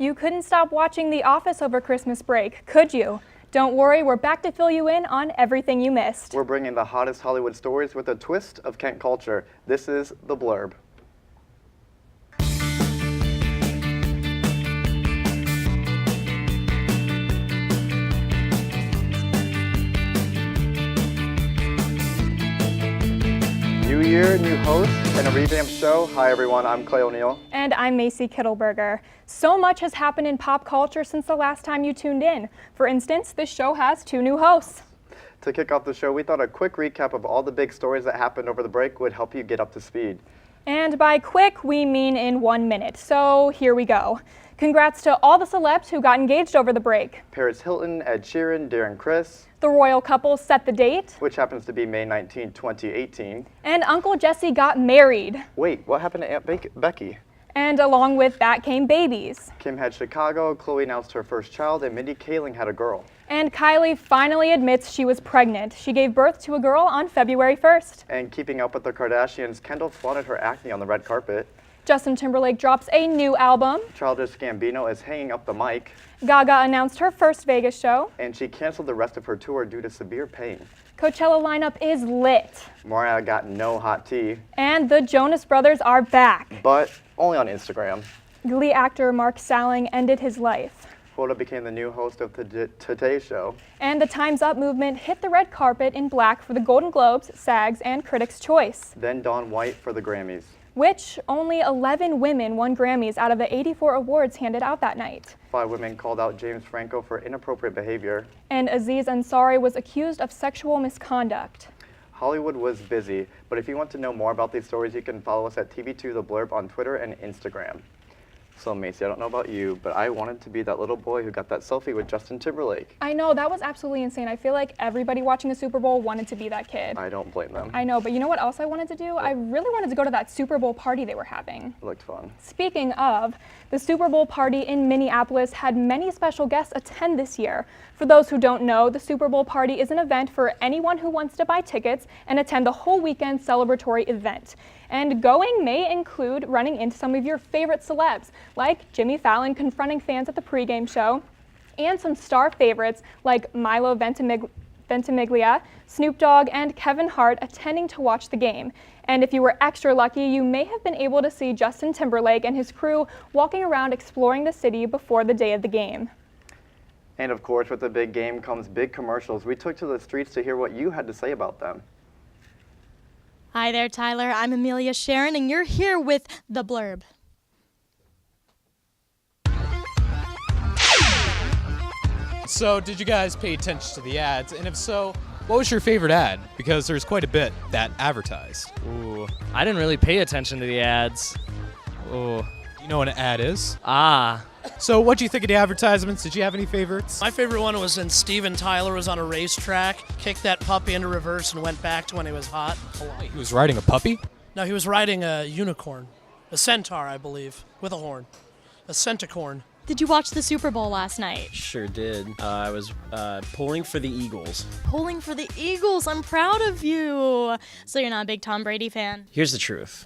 You couldn't stop watching The Office over Christmas break, could you? Don't worry, we're back to fill you in on everything you missed. We're bringing the hottest Hollywood stories with a twist of Kent culture. This is The Blurb. New year, new host, and a revamped show. Hi everyone, I'm Clay O'Neill. And I'm Macy Kittleberger. So much has happened in pop culture since the last time you tuned in. For instance, this show has 2 new hosts. To kick off the show, we thought a quick recap of all the big stories that happened over the break would help you get up to speed. And by quick, we mean in 1 minute. So here we go. Congrats to all the celebs who got engaged over the break. Paris Hilton, Ed Sheeran, Darren Criss. The royal couple set the date, Which happens to be May 19, 2018. and Uncle Jesse got married. Wait, what happened to Aunt Becky? And along with that came babies. Kim had Chicago, Khloe announced her first child, and Mindy Kaling had a girl. And Kylie finally admits she was pregnant. She gave birth to a girl on February 1st. And keeping up with the Kardashians, Kendall flaunted her acne on the red carpet. Justin Timberlake drops a new album. Childish Gambino is hanging up the mic. Gaga announced her first Vegas show. And she canceled the rest of her tour due to severe pain. Coachella lineup is lit. Mariah got no hot tea, And the Jonas Brothers are back. but only on Instagram. Glee actor Mark Salling ended his life. Hoda became the new host of the Today Show. And the Time's Up movement hit the red carpet in black for the Golden Globes, SAGs, and Critics' Choice, Then Dawn White for the Grammys. which only 11 women won Grammys out of the 84 awards handed out that night. 5 women called out James Franco for inappropriate behavior. And Aziz Ansari was accused of sexual misconduct. Hollywood was busy, but if you want to know more about these stories, you can follow us at TV2 The Blurb on Twitter and Instagram. So Macy, I don't know about you, but I wanted to be that little boy who got that selfie with Justin Timberlake. I know, that was absolutely insane. I feel like everybody watching the Super Bowl wanted to be that kid. I don't blame them. I know, but you know what else I wanted to do? I really wanted to go to that Super Bowl party they were having. It looked fun. Speaking of, the Super Bowl party in Minneapolis had many special guests attend this year. For those who don't know, the Super Bowl party is an event for anyone who wants to buy tickets and attend the whole weekend celebratory event. And going may include running into some of your favorite celebs, like Jimmy Fallon confronting fans at the pregame show, and some star favorites like Milo Ventimiglia, Snoop Dogg, and Kevin Hart attending to watch the game. And if you were extra lucky, you may have been able to see Justin Timberlake and his crew walking around exploring the city before the day of the game. And of course, with the big game comes big commercials. We took to the streets to hear what you had to say about them. Hi there, Tyler. I'm Amelia Sharon, and you're here with The Blurb. So, did you guys pay attention to the ads? And if so, what was your favorite ad? Because there's quite a bit that advertised. Ooh, I didn't really pay attention to the ads. Ooh. You know what an ad is? Ah. So, what do you think of the advertisements? Did you have any favorites? My favorite one was when Steven Tyler was on a racetrack, kicked that puppy into reverse and went back to when it was hot. He was riding a puppy? No, he was riding a unicorn. A centaur, I believe, with a horn. A centacorn. Did you watch the Super Bowl last night? Sure did. I was pulling for the Eagles. Pulling for the Eagles. I'm proud of you. So you're not a big Tom Brady fan? Here's the truth.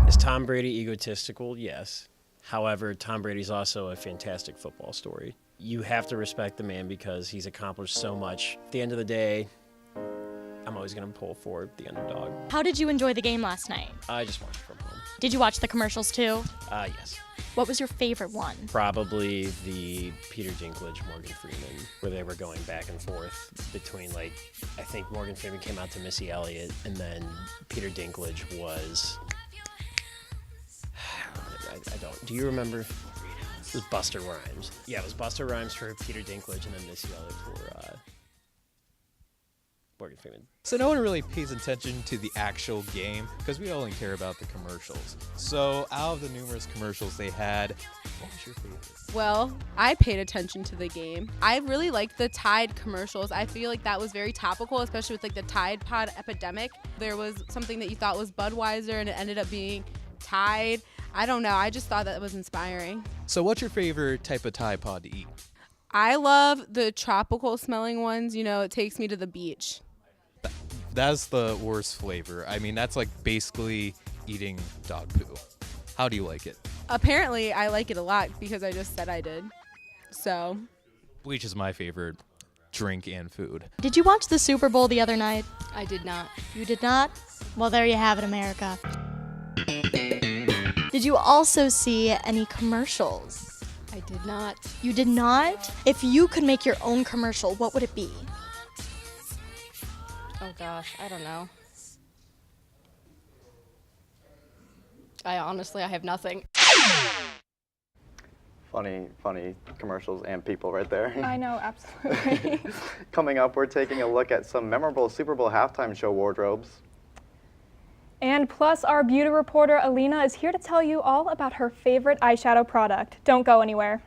Is Tom Brady egotistical? Yes. However, Tom Brady's also a fantastic football story. You have to respect the man because he's accomplished so much. At the end of the day, I'm always going to pull for the underdog. How did you enjoy the game last night? I just watched from home. Did you watch the commercials too? Yes. What was your favorite one? Probably the Peter Dinklage, Morgan Freeman, where they were going back and forth between, like, I think Morgan Freeman came out to Missy Elliott, and then Peter Dinklage was... I don't. Do you remember? It was Buster Rhymes. Yeah, it was Buster Rhymes for Peter Dinklage, and then Missy Elliott for Morgan Freeman. So no one really pays attention to the actual game because we only care about the commercials. So out of the numerous commercials they had, what was your favorite? Well, I paid attention to the game. I really liked the Tide commercials. I feel like that was very topical, especially with like the Tide Pod epidemic. There was something that you thought was Budweiser and it ended up being Tide. I don't know. I just thought that was inspiring. So what's your favorite type of Tide Pod to eat? I love the tropical smelling ones. You know, it takes me to the beach. That's the worst flavor. I mean, that's like basically eating dog poo. How do you like it? Apparently, I like it a lot because I just said I did. So, Bleach is my favorite drink and food. Did you watch the Super Bowl the other night? I did not. You did not? Well, there you have it, America. Did you also see any commercials? I did not. You did not? If you could make your own commercial, what would it be? Oh gosh, I don't know. I have nothing. Funny commercials and people right there. I know, absolutely. Coming up, we're taking a look at some memorable Super Bowl halftime show wardrobes. And plus, our beauty reporter, Alina, is here to tell you all about her favorite eyeshadow product. Don't go anywhere.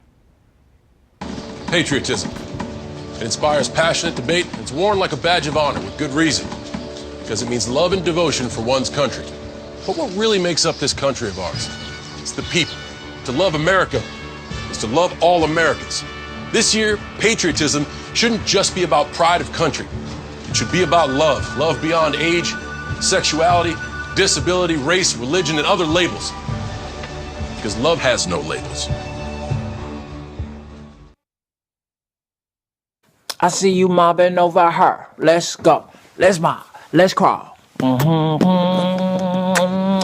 Patriotism. It inspires passionate debate, and it's worn like a badge of honor with good reason. Because it means love and devotion for one's country. But what really makes up this country of ours? It's the people. To love America is to love all Americans. This year, patriotism shouldn't just be about pride of country. It should be about love. Love beyond age, sexuality, disability, race, religion, and other labels. Because love has no labels. I see you mobbing over her. Let's go. Let's mob. Let's crawl.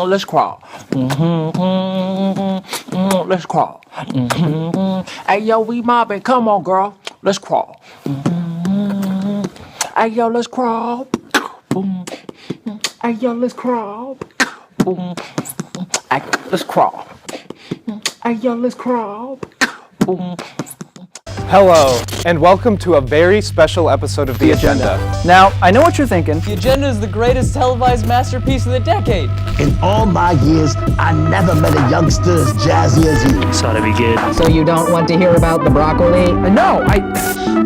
Let's crawl. Let's crawl. Hey, yo, we mobbing. Come on, girl. Let's crawl. Hey, yo, let's crawl. Hey, yo, let's crawl. Hey, let's crawl. Hey, yo, let's crawl. Hello, and welcome to a very special episode of The Agenda. Now, I know what you're thinking. The Agenda is the greatest televised masterpiece of the decade. In all my years, I never met a youngster as jazzy as you. So to be good. So you don't want to hear about the broccoli? No, I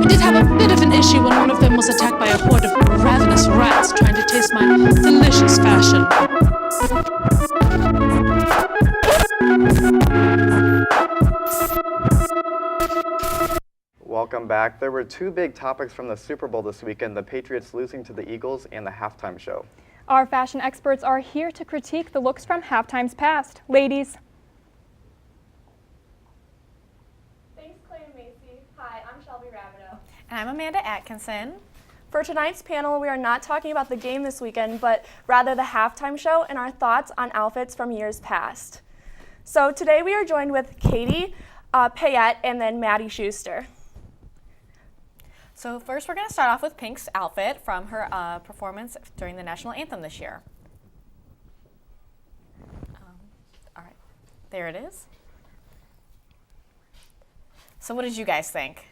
did have a bit of an issue when one of them was attacked by a horde of ravenous rats trying to taste my delicious fashion. Welcome back. There were two big topics from the Super Bowl this weekend, the Patriots losing to the Eagles and the halftime show. Our fashion experts are here to critique the looks from halftimes past. Ladies. Thanks, Clay and Macy. Hi, I'm Shelby Rabideau. And I'm Amanda Atkinson. For tonight's panel, we are not talking about the game this weekend, but rather the halftime show and our thoughts on outfits from years past. So today we are joined with Katie, Payette, and then Maddie Schuster. So first we're going to start off with Pink's outfit from her performance during the national anthem this year. All right, there it is. So what did you guys think?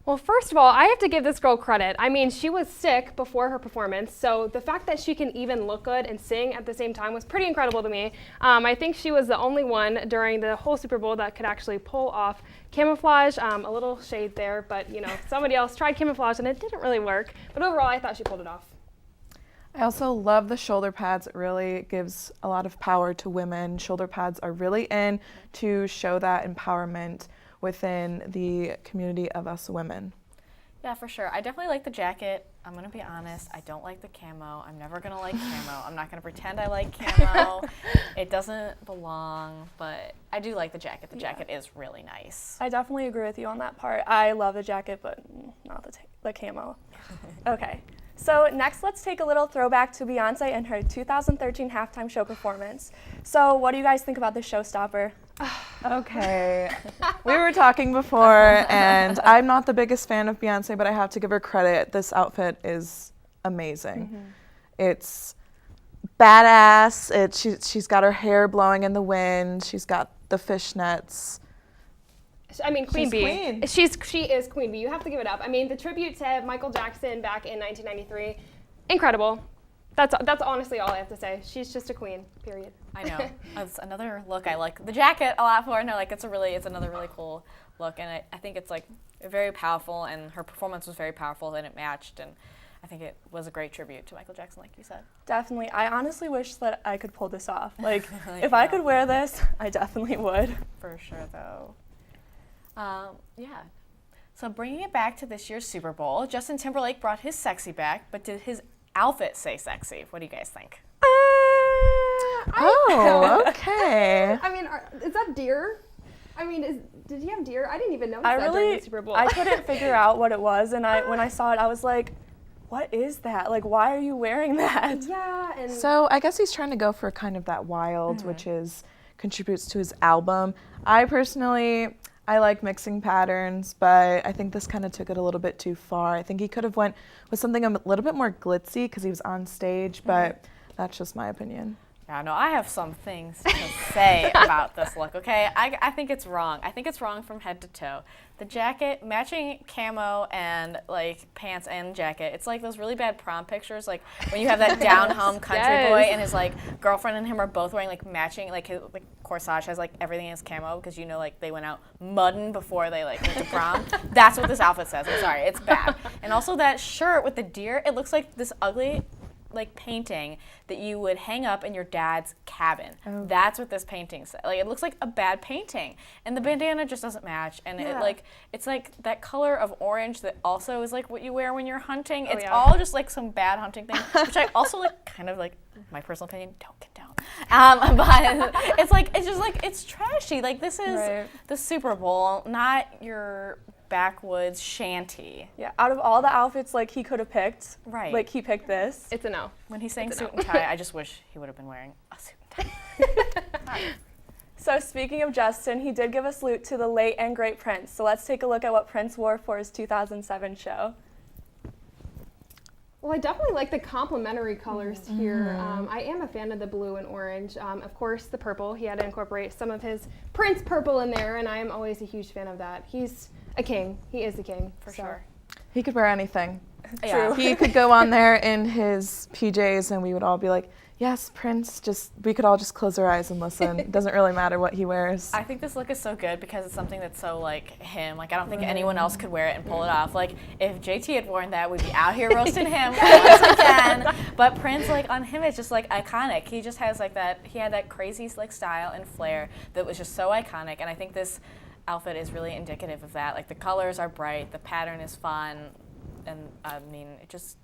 Well, first of all, I have to give this girl credit. I mean, she was sick before her performance, so the fact that she can even look good and sing at the same time was pretty incredible to me. I think she was the only one during the whole Super Bowl that could actually pull off camouflage. A little shade there, but you know, somebody else tried camouflage and it didn't really work. But overall, I thought she pulled it off. I also love the shoulder pads. It really gives a lot of power to women. Shoulder pads are really in to show that empowerment within the community of us women. Yeah, for sure. I definitely like the jacket. I'm going to be honest. I don't like the camo. I'm never going to like camo. I'm not going to pretend I like camo. It doesn't belong, but I do like the jacket. The jacket is really nice. I definitely agree with you on that part. I love the jacket, but not the camo. Okay. So next, let's take a little throwback to Beyonce and her 2013 halftime show performance. So what do you guys think about this showstopper? Okay, we were talking before, and I'm not the biggest fan of Beyonce, but I have to give her credit. This outfit is amazing. Mm-hmm. It's badass. She's got her hair blowing in the wind. She's got the fishnets. I mean, Queen Bee. Queen. She is Queen Bee. You have to give it up. I mean, the tribute to Michael Jackson back in 1993, incredible. That's honestly all I have to say. She's just a queen, period. I know. That's another look I like the jacket a lot for. No, like it's another really cool look, and I think it's like very powerful, and her performance was very powerful, and it matched, and I think it was a great tribute to Michael Jackson, like you said. Definitely. I honestly wish that I could pull this off. Like, if I could wear this, I definitely would. For sure, though. Yeah. So bringing it back to this year's Super Bowl, Justin Timberlake brought his sexy back, but did his outfit say sexy? What do you guys think? Oh, okay. I mean, is that deer? I mean, did he have deer? I didn't even notice I that really, during the Super Bowl. I couldn't figure out what it was, and when I saw it, I was like, what is that? Like, why are you wearing that? Yeah, and So I guess he's trying to go for kind of that wild, which contributes to his album. I personally, I like mixing patterns, but I think this kind of took it a little bit too far. I think he could have went with something a little bit more glitzy because he was on stage, but that's just my opinion. Yeah, no, I have some things to say about this look, okay? I think it's wrong. I think it's wrong from head to toe. The jacket, matching camo and, like, pants and jacket, it's like those really bad prom pictures, like, when you have that down-home country boy and his, like, girlfriend and him are both wearing, like, matching, like, his like, corsage has, like, everything is camo because, you know, like, they went out mudding before they, like, went to prom. That's what this outfit says. I'm sorry. It's bad. And also that shirt with the deer, it looks like this ugly, like, painting that you would hang up in your dad's cabin. Oh. That's what this painting says. Like, it looks like a bad painting, and the bandana just doesn't match. And it's like that color of orange that also is like what you wear when you're hunting. It's all just like some bad hunting thing, which I also like. Kind of like my personal opinion. Don't condone. But it's trashy. Like, this is the Super Bowl, not your backwoods shanty. Yeah, out of all the outfits like he could have picked, like he picked this. It's a no. When he's saying suit and tie, I just wish he would have been wearing a suit and tie. So speaking of Justin, he did give a salute to the late and great Prince. So let's take a look at what Prince wore for his 2007 show. Well, I definitely like the complementary colors here. I am a fan of the blue and orange. Of course, the purple. He had to incorporate some of his Prince purple in there, and I am always a huge fan of that. He's a king. He is a king. For sure. He could wear anything. True. He could go on there in his PJs and we would all be like, yes, Prince, we could all just close our eyes and listen. It doesn't really matter what he wears. I think this look is so good because it's something that's so like him. Like, I don't think anyone else could wear it and pull it off. Like, if JT had worn that, we'd be out here roasting him once again. But Prince, like, on him, it's just like iconic. He just has like that, he had that crazy like style and flair that was just so iconic. And I think this outfit is really indicative of that. Like, the colors are bright, the pattern is fun, and I mean, it just,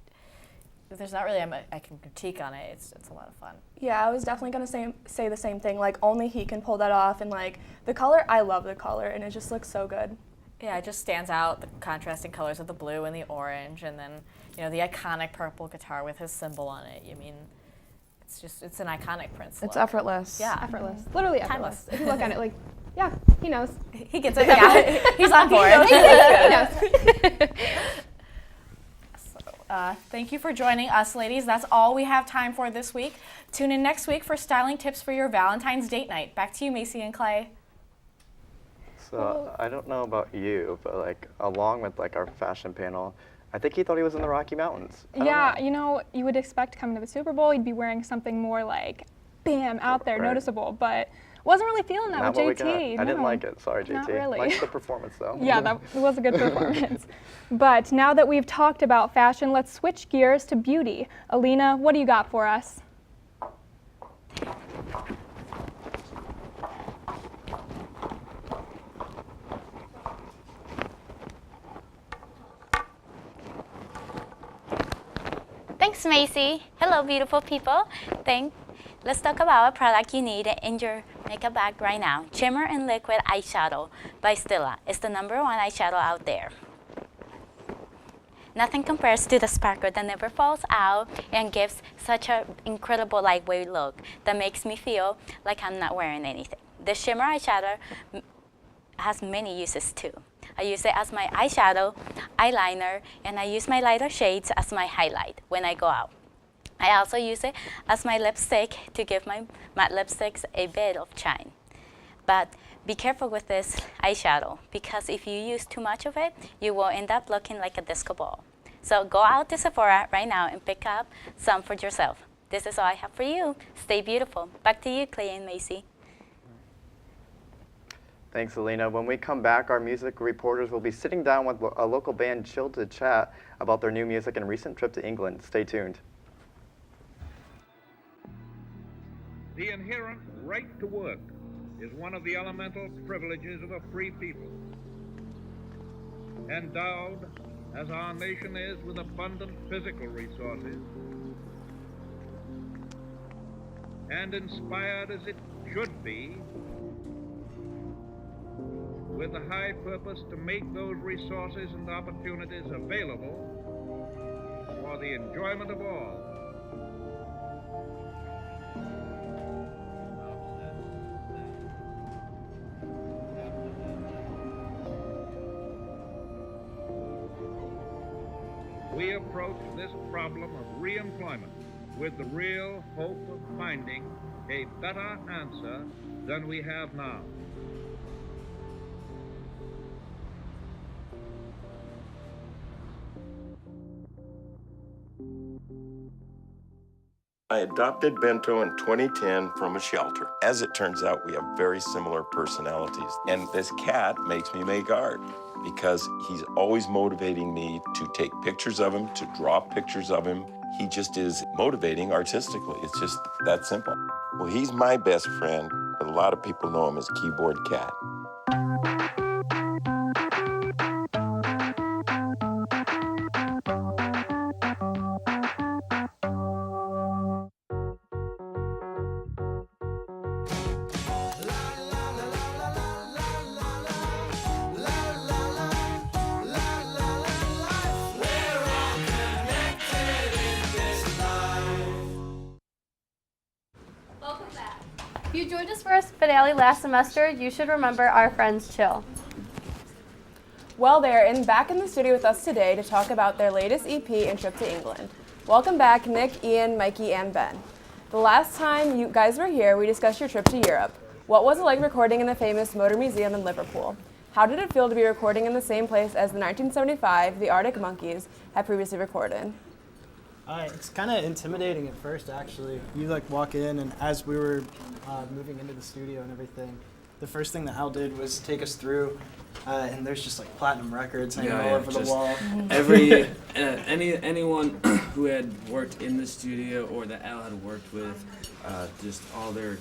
there's not really I can critique on it. It's a lot of fun. Yeah, I was definitely gonna say the same thing. Like, only he can pull that off, and like the color, I love the color, and it just looks so good. Yeah, it just stands out, the contrasting colors of the blue and the orange, and then, you know, the iconic purple guitar with his symbol on it. I mean, it's an iconic Prince look. It's effortless. Yeah, effortless. Literally effortless. If you look at it, like, yeah, he knows. He gets it. Yeah, he's on board. He knows. Thank you for joining us, ladies. That's all we have time for this week. Tune in next week for styling tips for your Valentine's date night. Back to you, Macy and Clay. So I don't know about you, but like along with like our fashion panel, I think he thought he was in the Rocky Mountains. Yeah, you know, you would expect coming to the Super Bowl, you'd be wearing something more like, bam, out there, noticeable, but wasn't really feeling that Not with what JT. we got. I didn't like it. Sorry, JT. Not really. Liked the performance though. Yeah, that was a good performance. But now that we've talked about fashion, let's switch gears to beauty. Alina, what do you got for us? Thanks, Macy. Hello, beautiful people. Let's talk about a product you need in your makeup bag right now. Shimmer and Liquid Eyeshadow by Stila. It's the #1 eyeshadow out there. Nothing compares to the sparkle that never falls out and gives such an incredible lightweight look that makes me feel like I'm not wearing anything. The shimmer eyeshadow has many uses too. I use it as my eyeshadow, eyeliner, and I use my lighter shades as my highlight when I go out. I also use it as my lipstick to give my matte lipsticks a bit of shine. But be careful with this eyeshadow because if you use too much of it, you will end up looking like a disco ball. So go out to Sephora right now and pick up some for yourself. This is all I have for you. Stay beautiful. Back to you, Clay and Macy. Thanks, Alina. When we come back, our music reporters will be sitting down with a local band, Chill, to chat about their new music and recent trip to England. Stay tuned. The inherent right to work is one of the elemental privileges of a free people. Endowed, as our nation is, with abundant physical resources, and inspired as it should be, with the high purpose to make those resources and opportunities available for the enjoyment of all. We approach this problem of reemployment with the real hope of finding a better answer than we have now. I adopted Bento in 2010 from a shelter. As it turns out, we have very similar personalities. And this cat makes me make art because he's always motivating me to take pictures of him, to draw pictures of him. He just is motivating artistically. It's just that simple. Well, he's my best friend, but a lot of people know him as Keyboard Cat. If you joined us for our finale last semester, you should remember our friends Chill. Well, they're back in the studio with us today to talk about their latest EP and trip to England. Welcome back, Nick, Ian, Mikey, and Ben. The last time you guys were here, we discussed your trip to Europe. What was it like recording in the famous Motor Museum in Liverpool? How did it feel to be recording in the same place as the 1975 The Arctic Monkeys had previously recorded? It's kind of intimidating at first, actually. You walk in, and as we were moving into the studio and everything, the first thing that Al did was take us through, and there's just platinum records hanging all over the wall. Anyone who had worked in the studio or that Al had worked with, just all their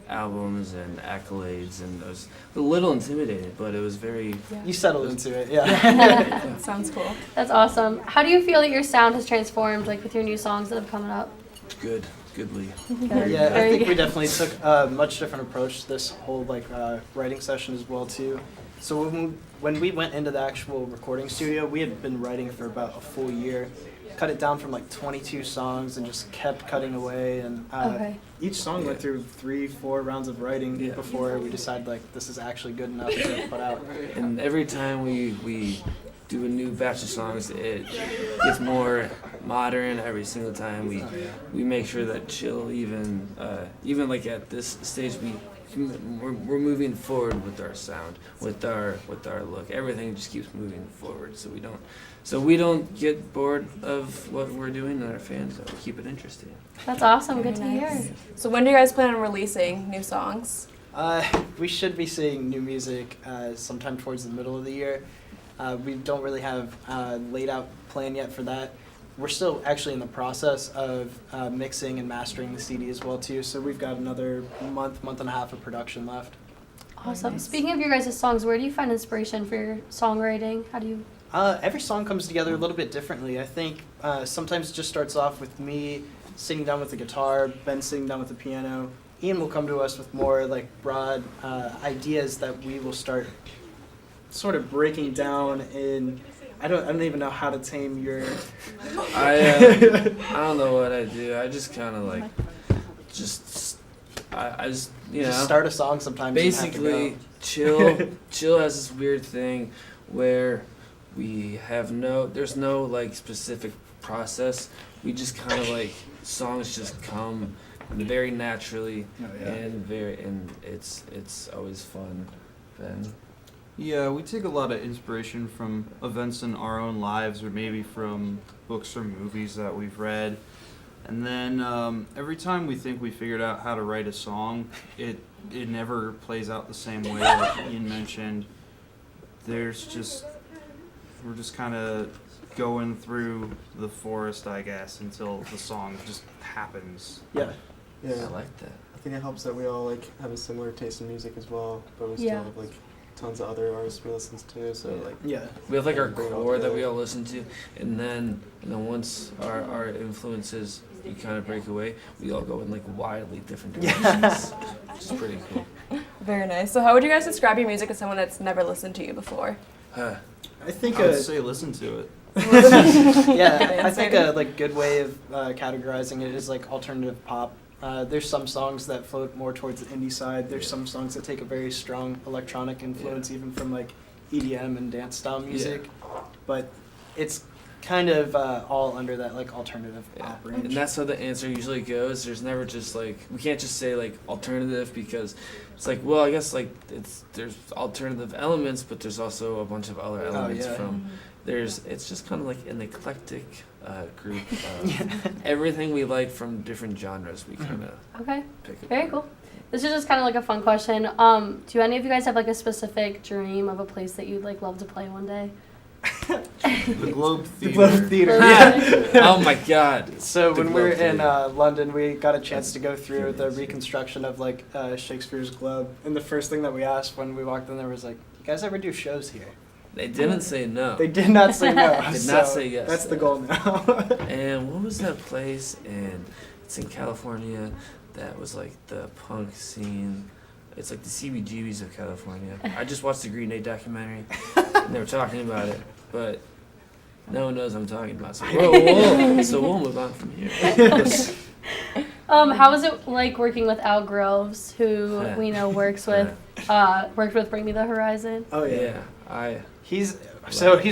albums and accolades, and it was a little intimidating, but it was very... Yeah. You settled into it, yeah. Sounds cool. That's awesome. How do you feel that your sound has transformed, with your new songs that have come up? Goodly. Yeah, I think we definitely took a much different approach to this whole writing session as well too. So when we went into the actual recording studio, we had been writing for about a full year. Cut it down from 22 songs and just kept cutting away, and each song went through 3-4 rounds of writing before we decided this is actually good enough to put out. And every time we do a new batch of songs, it gets more modern every single time. We make sure that Chill even at this stage we're moving forward with our sound, with our look. Everything just keeps moving forward, so we don't get bored of what we're doing, and our fans keep it interesting. That's awesome. Good to hear. So when do you guys plan on releasing new songs? We should be seeing new music sometime towards the middle of the year. We don't really have a laid out plan yet for that. We're still actually in the process of mixing and mastering the CD as well too, so we've got another month and a half of production left. Awesome. Nice. Speaking of your guys' songs, where do you find inspiration for your songwriting? How do you... Every song comes together a little bit differently. I think sometimes it just starts off with me sitting down with the guitar, Ben sitting down with the piano. Ian will come to us with more broad ideas that we will start sort of breaking down in... I don't even know how to tame your... I don't know what I do. I just kind of I just just start a song sometimes. Basically, Chill has this weird thing where there's no specific process. We just kind of songs just come very naturally, and it's always fun. Then. Yeah, we take a lot of inspiration from events in our own lives, or maybe from books or movies that we've read. And then every time we think we figured out how to write a song, it never plays out the same way, like Ian mentioned. We're just kind of going through the forest, I guess, until the song just happens. Yeah. I like that. I think it helps that we all have a similar taste in music as well, but we still have tons of other artists we listen to, so we have our core that we all listen to, and then once our influences you kind of break away. We all go in like wildly different directions, which is pretty cool. Very nice. So how would you guys describe your music to someone that's never listened to you before? I think I would say listen to it. Yeah, I think a good way of categorizing it is like alternative pop. There's some songs that float more towards the indie side. There's some songs that take a very strong electronic influence, even from like EDM and dance style music. But it's kind of all under that like alternative pop range. And that's how the answer usually goes. There's never just like, we can't just say like alternative, because it's like, well, I guess like there's alternative elements, but there's also a bunch of other elements it's just kind of like an eclectic group of everything we like from different genres. We kind of Okay. pick it. Very cool. This is just kind of like a fun question. Do any of you guys have like a specific dream of a place that you'd like love to play one day? The Globe Theater. The Globe Theater. Oh my God. So The when we were Globe in Theater. London, we got a chance to go through the reconstruction of like Shakespeare's Globe, and the first thing that we asked when we walked in there was like, "You guys ever do shows here?" They didn't say no. They did not say no. Did not so say yes. That's the goal now. And what was that place? And it's in California. That was like the punk scene. It's like the CBGBs of California. I just watched the Green Day documentary, and they were talking about it, but no one knows what I'm talking about. So we'll move on from here. How was it like working with Al Groves, who we know worked with Bring Me the Horizon? Oh yeah. He's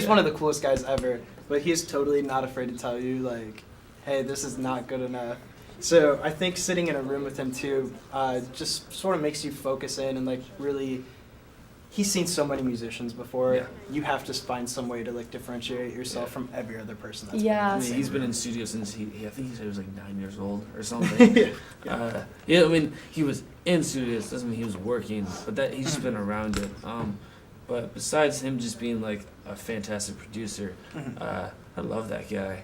one of the coolest guys ever, but he's totally not afraid to tell you like, hey, this is not good enough. So I think sitting in a room with him too, just sort of makes you focus in and like really, he's seen so many musicians before. Yeah. You have to find some way to like differentiate yourself from every other person that's Yeah. He's been in studio since I think he said he was like 9 years old or something. I mean, he was in studios, doesn't mean he was working, but that he's just been around it. But besides him just being like a fantastic producer, I love that guy.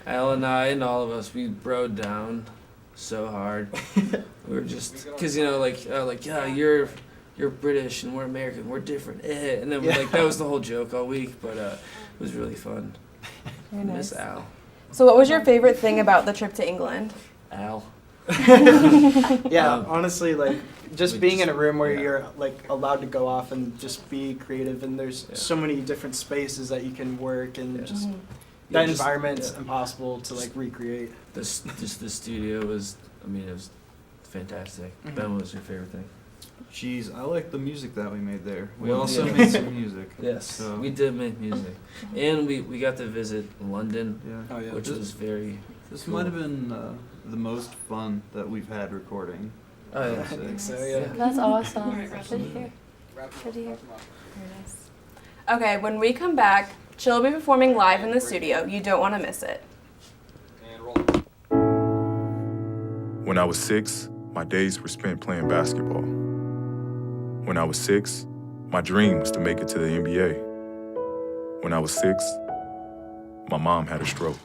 Al and I and all of us, we broed down so hard. We were just, because yeah, you're British and we're American, we're different, and then that was the whole joke all week, but it was really fun. Very Miss nice. Al. So what was your favorite thing about the trip to England? Al. Honestly, like just being in a room where you're like allowed to go off and just be creative, and there's so many different spaces that you can work, and just that environment's impossible to like recreate. The studio was, it was fantastic. Ben, what was your favorite thing? Jeez, I like the music that we made there. We Well, also yeah. made some music. Yes, so. we did make music, and we got to visit London, which was very. This cool. might have been the most fun that we've had recording. Oh yeah, I think so. Yeah. That's awesome. Good to hear. Good to hear. Very nice. Okay, when we come back, Chill will be performing live in the studio. You don't want to miss it. When I was 6, my days were spent playing basketball. When I was 6, my dream was to make it to the NBA. When I was 6, my mom had a stroke.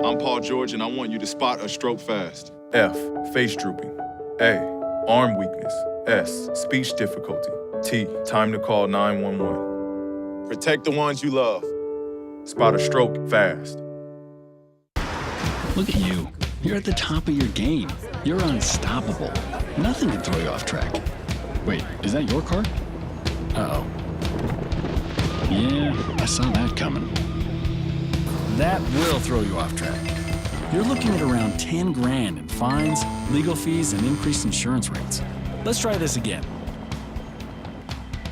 I'm Paul George, and I want you to spot a stroke fast. F, face drooping. A, arm weakness. S, speech difficulty. T, time to call 911. Protect the ones you love. Spot a stroke fast. Look at you. You're at the top of your game. You're unstoppable. Nothing can throw you off track. Wait, is that your car? Uh-oh. Yeah, I saw that coming. That will throw you off track. You're looking at around 10 grand in fines, legal fees, and increased insurance rates. Let's try this again.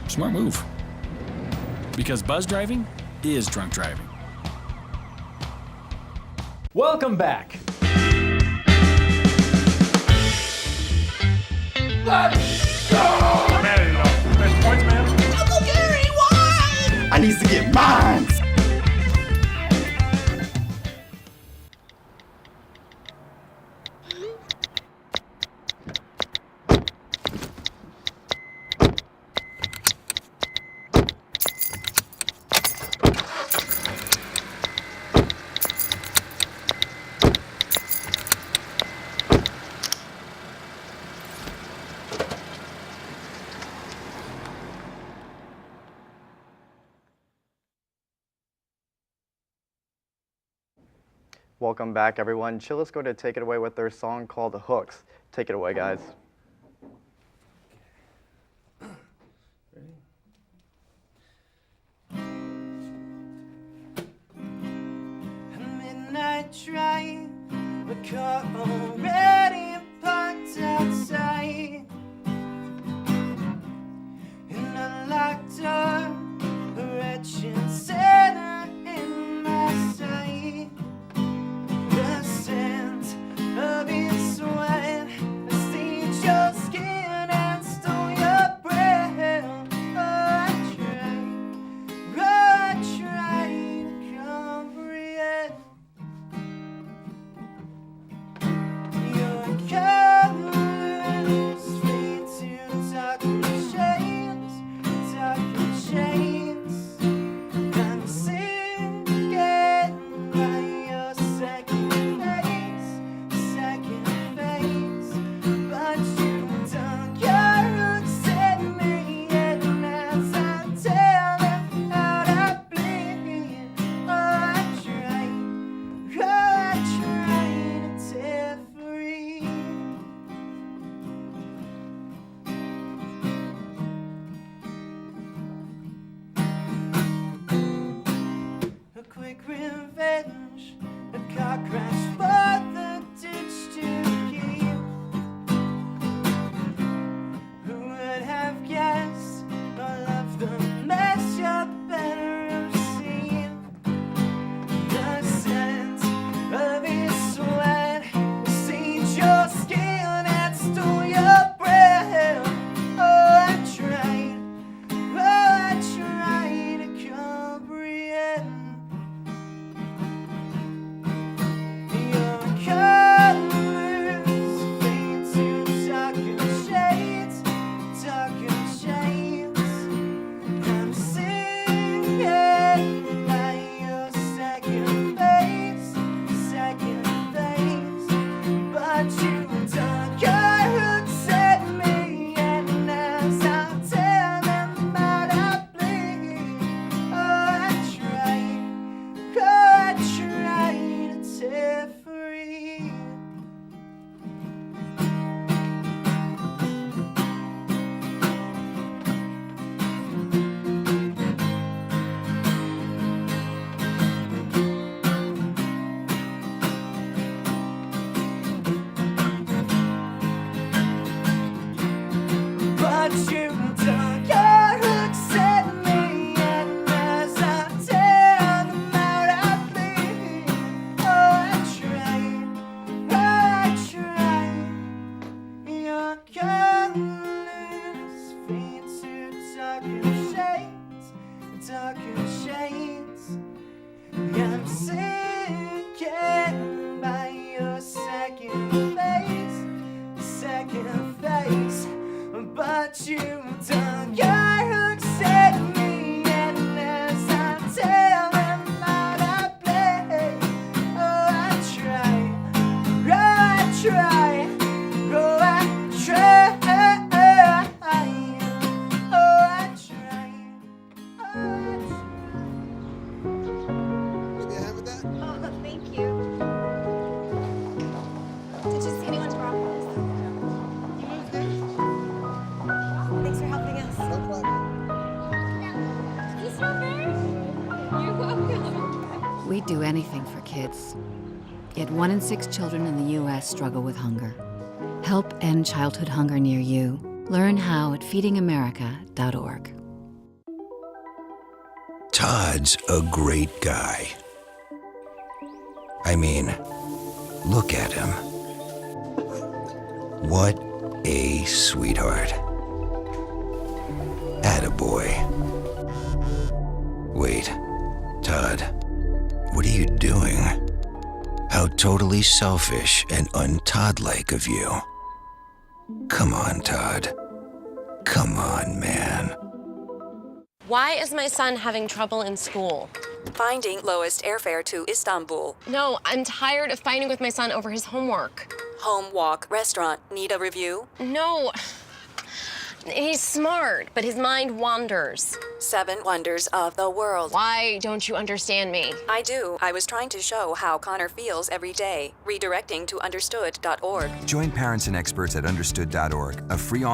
Smart move. Because buzz driving is drunk driving. Welcome back. Let's go! Best points, man. Uncle Gary, why? I need to get mine. Welcome back, everyone. Chill is going to take it away with their song called Hooks. Take it away, guys. Midnight drive, a car already parked outside. An unlocked door, a wretched sinner in my sight. The scent of his sweat, I stained your skin and stole your breath. Oh, I tried to comprehend. Your colors fade to darker shades, darker shades. I'm sinking by your second face, but you dug your roots in me, and as I tell them how to bleed, oh, I tried to tear free. A quick revenge, a car crash for the ditch to keep. Who would have guessed all of the mess your bedroom scene? The scent of his sweat stained your skin and stole your breath. Oh, I tried to comprehend. Your colors fade to darker shades, darker shades. I'm sinking by your second face, but you dug your roots in me, and as I tell them how to bleed, oh, I tried to tear free. But you dug your hooks at me, and as I tell them how to bleed, oh, I tried. Your colors fade to darker shades. I'm sinking by your second face, but you dug your hooks at me, and as I tell them how to play, oh, I tried. Thank you. Did you see anyone's brothels? Thanks for helping us. No problem. You strawberries? You're welcome. We'd do anything for kids. Yet 1 in 6 children in the U.S. struggle with hunger. Help end childhood hunger near you. Learn how at feedingamerica.org. Todd's a great guy. I mean, look at him. What a sweetheart. Attaboy. Wait, Todd, what are you doing? How totally selfish and un-Todd-like of you. Come on, Todd. Come on, man. Why is my son having trouble in school? Finding lowest airfare to Istanbul. No, I'm tired of fighting with my son over his homework. Home, walk, restaurant. Need a review? No. He's smart, but his mind wanders. 7 Wonders of the World. Why don't you understand me? I do. I was trying to show how Connor feels every day. Redirecting to understood.org. Join parents and experts at understood.org, a free